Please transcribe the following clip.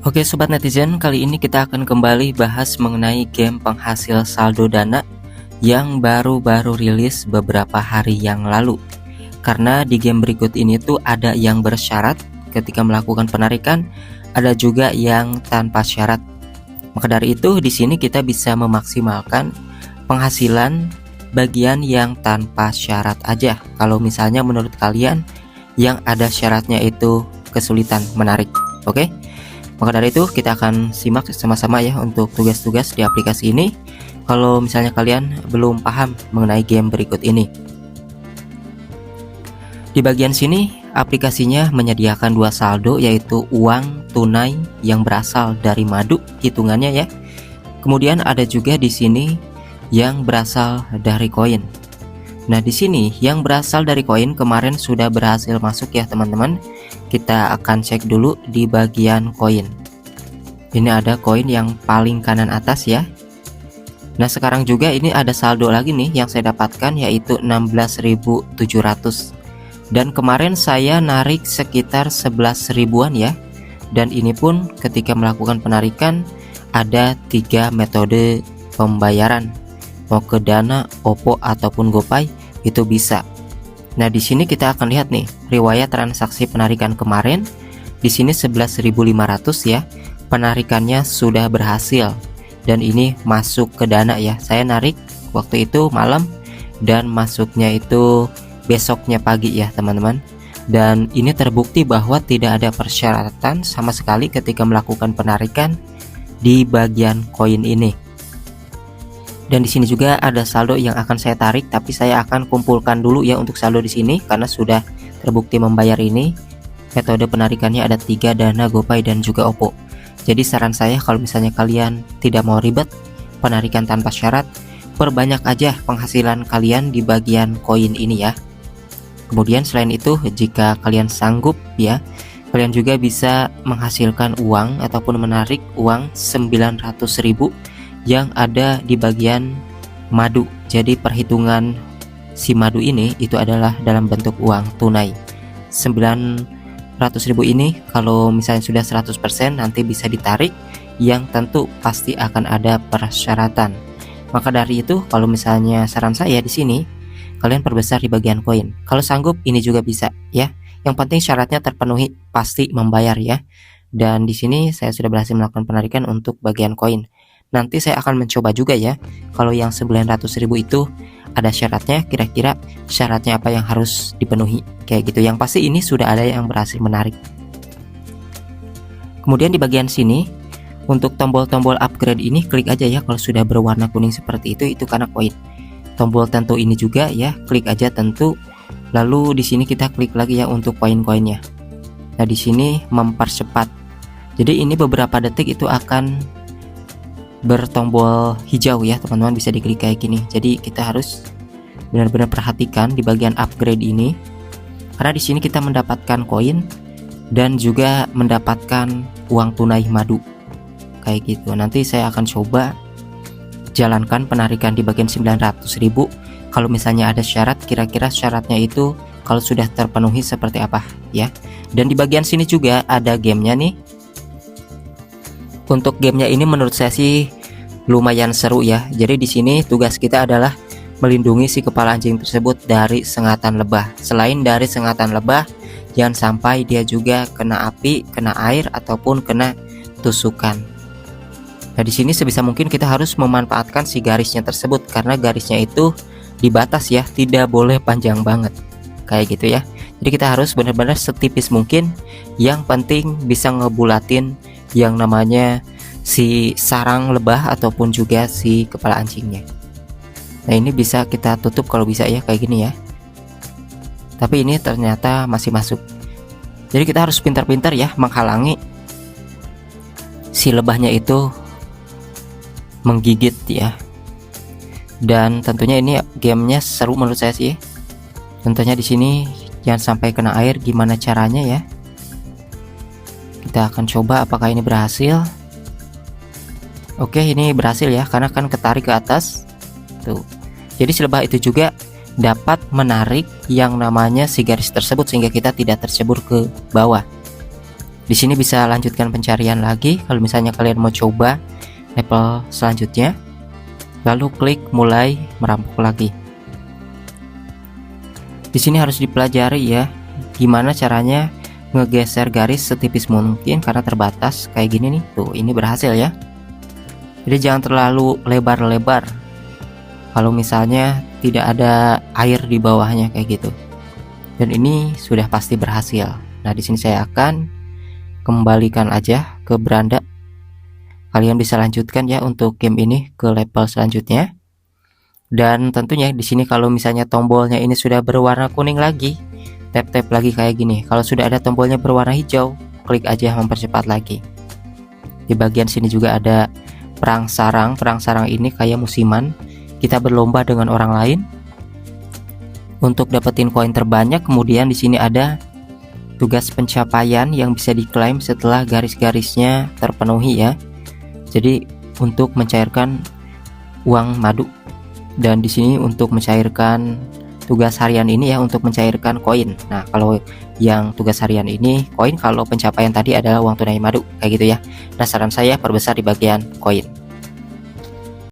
Oke sobat netizen, kali ini kita akan kembali bahas mengenai game penghasil saldo dana yang baru-baru rilis beberapa hari yang lalu. Karena di game berikut ini tuh ada yang bersyarat ketika melakukan penarikan, ada juga yang tanpa syarat. Maka dari itu di sini kita bisa memaksimalkan penghasilan bagian yang tanpa syarat aja. Kalau misalnya menurut kalian yang ada syaratnya itu kesulitan menarik. Oke? Maka dari itu kita akan simak sama-sama ya untuk tugas-tugas di aplikasi ini. Kalau misalnya kalian belum paham mengenai game berikut ini. Di bagian sini aplikasinya menyediakan dua saldo, yaitu uang tunai yang berasal dari madu hitungannya ya. Kemudian ada juga di sini yang berasal dari koin. Nah, di sini yang berasal dari koin kemarin sudah berhasil masuk ya teman-teman. Kita akan cek dulu di bagian koin. Ini ada koin yang paling kanan atas ya. Nah, sekarang juga ini ada saldo lagi nih yang saya dapatkan, yaitu 16.700. Dan kemarin saya narik sekitar 11 ribuan ya. Dan ini pun ketika melakukan penarikan ada 3 metode pembayaran. Mau ke Dana, Oppo ataupun GoPay itu bisa. Nah, di sini kita akan lihat nih riwayat transaksi penarikan kemarin. Di sini 11.500 ya. Penarikannya sudah berhasil dan ini masuk ke Dana ya. Saya narik waktu itu malam dan masuknya itu besoknya pagi ya teman-teman. Dan ini terbukti bahwa tidak ada persyaratan sama sekali ketika melakukan penarikan di bagian koin ini. Dan di sini juga ada saldo yang akan saya tarik, tapi saya akan kumpulkan dulu ya untuk saldo di sini karena sudah terbukti membayar ini. Metode penarikannya ada 3, Dana, GoPay dan juga Oppo. Jadi saran saya kalau misalnya kalian tidak mau ribet penarikan tanpa syarat, perbanyak aja penghasilan kalian di bagian koin ini ya. Kemudian selain itu, jika kalian sanggup ya, kalian juga bisa menghasilkan uang ataupun menarik uang 900.000 yang ada di bagian madu. Jadi perhitungan si madu ini itu adalah dalam bentuk uang tunai. 900.000 ini kalau misalnya sudah 100% nanti bisa ditarik, yang tentu pasti akan ada persyaratan. Maka dari itu kalau misalnya saran saya di sini, kalian perbesar di bagian koin. Kalau sanggup ini juga bisa ya. Yang penting syaratnya terpenuhi, pasti membayar ya. Dan di sini saya sudah berhasil melakukan penarikan untuk bagian koin. Nanti saya akan mencoba juga ya, kalau yang 900.000 itu ada syaratnya, kira-kira syaratnya apa yang harus dipenuhi kayak gitu. Yang pasti ini sudah ada yang berhasil menarik. Kemudian di bagian sini untuk tombol-tombol upgrade ini klik aja ya kalau sudah berwarna kuning seperti itu karena koin. Tombol tentu ini juga ya, klik aja tentu. Lalu di sini kita klik lagi ya untuk koin-koinnya. Nah, di sini mempercepat. Jadi ini beberapa detik itu akan bertombol hijau ya teman-teman, bisa diklik kayak gini. Jadi kita harus benar-benar perhatikan di bagian upgrade ini, karena di sini kita mendapatkan koin dan juga mendapatkan uang tunai madu kayak gitu. Nanti saya akan coba jalankan penarikan di bagian 900.000. Kalau misalnya ada syarat, kira-kira syaratnya itu kalau sudah terpenuhi seperti apa ya. Dan di bagian sini juga ada gamenya nih. Untuk gamenya ini menurut saya sih lumayan seru ya. Jadi di sini tugas kita adalah melindungi si kepala anjing tersebut dari sengatan lebah. Selain dari sengatan lebah, jangan sampai dia juga kena api, kena air ataupun kena tusukan. Nah, di sini sebisa mungkin kita harus memanfaatkan si garisnya tersebut, karena garisnya itu dibatas ya, tidak boleh panjang banget kayak gitu ya. Jadi kita harus benar-benar setipis mungkin. Yang penting bisa ngebulatin yang namanya si sarang lebah ataupun juga si kepala anjingnya. Nah, ini bisa kita tutup kalau bisa ya kayak gini ya. Tapi ini ternyata masih masuk. Jadi kita harus pintar-pintar ya menghalangi si lebahnya itu menggigit ya. Dan tentunya ini gamenya seru menurut saya sih. Tentunya di sini jangan sampai kena air. Gimana caranya ya? Kita akan coba apakah ini berhasil. Oke, ini berhasil ya, karena kan ketarik ke atas tuh. Jadi si lebah itu juga dapat menarik yang namanya si garis tersebut sehingga kita tidak tercebur ke bawah. Di sini bisa lanjutkan pencarian lagi kalau misalnya kalian mau coba level selanjutnya. Lalu klik mulai merampok lagi. Di sini harus dipelajari ya, gimana caranya ngegeser garis setipis mungkin karena terbatas kayak gini nih. Tuh, ini berhasil ya. Jadi jangan terlalu lebar-lebar kalau misalnya tidak ada air di bawahnya kayak gitu. Dan ini sudah pasti berhasil. Nah, di sini saya akan kembalikan aja ke beranda. Kalian bisa lanjutkan ya untuk game ini ke level selanjutnya. Dan tentunya di sini kalau misalnya tombolnya ini sudah berwarna kuning lagi, tap-tap lagi kayak gini. Kalau sudah ada tombolnya berwarna hijau, klik aja mempercepat lagi. Di bagian sini juga ada perang sarang. Perang sarang ini kayak musiman. Kita berlomba dengan orang lain untuk dapetin koin terbanyak. Kemudian di sini ada tugas pencapaian yang bisa diklaim setelah garis-garisnya terpenuhi ya. Jadi untuk mencairkan uang madu. Dan di sini untuk mencairkan tugas harian ini ya, untuk mencairkan koin. Nah, kalau yang tugas harian ini koin, kalau pencapaian tadi adalah uang tunai madu kayak gitu ya. Nah, saran saya perbesar di bagian koin.